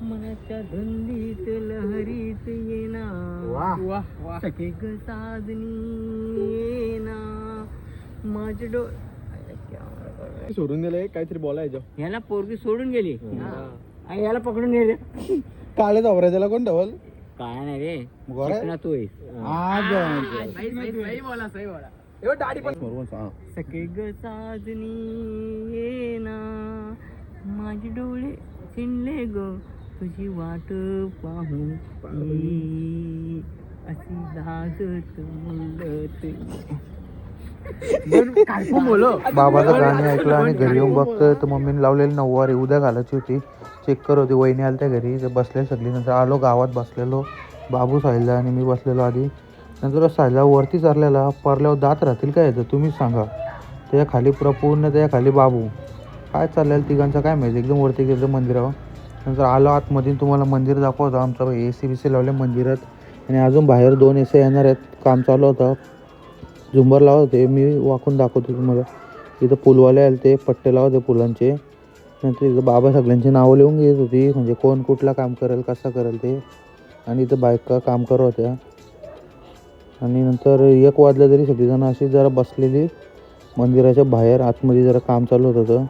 मनाच्या धुंदीत लहरीत येना वाह. वाह वाह सखे ग साजनी येना माझे डो सोडून दिलंय काहीतरी बोलायचं. याला पोरगी सोडून गेली आणि याला पकडून गेले. काळे जावरा त्याला कोण डबल काय नाही रे गोरा आहे? चिकना तू आहेस. सखे ग साजनी येना माझे डोळे चिनले ग तुझी वाट पाहून मी अशी लागत मुलत. बाबाचं गाणे ऐकलं आणि घरी येऊन बघतं तर मम्मीने लावलेली नऊवारी उद्या घालायची होती. चेक करत होती. वहिनी आल्या त्या घरी तर बसले सगळी. नंतर आलो गावात बसलेलो. बाबू साहिलला आणि मी बसलेलो आधी. नंतर साहिलला वरती चरलेला परल्यावर दात राहतील काय येतं तुम्हीच सांगा. त्याच्या खाली पूर्ण त्याच्या खाली बाबू काय चाललेलं तिघांचं काय माहिती. एकदम वरती गेलं मंदिरावर. नंतर आलो आतमध्ये तुम्हाला मंदिर दाखवतो. आमचं AC बीसी लावले मंदिरात आणि अजून बाहेर 2 AC येणार आहेत. काम चालू होतं. झुंबर लावत होते मी वाकून दाखवतो तुम्हाला. इथं पुलवाले आले ते पट्टे लावत होते पुलांचे. नंतर इथं बाबा सगळ्यांची नावं लिहून घेत होती म्हणजे कोण कुठला काम करेल कसं करेल ते. आणि इथं बायका काम करत होत्या. आणि नंतर 1 वाजलं तरी सगळीजणं अशी जरा बसलेली मंदिराच्या बाहेर. आतमध्ये जरा काम चालू होतं.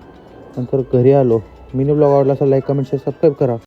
नंतर घरी आलो. मिनी ब्लॉग आवडला असेल लाईक कमेंट शेअर सबस्क्राईब करा.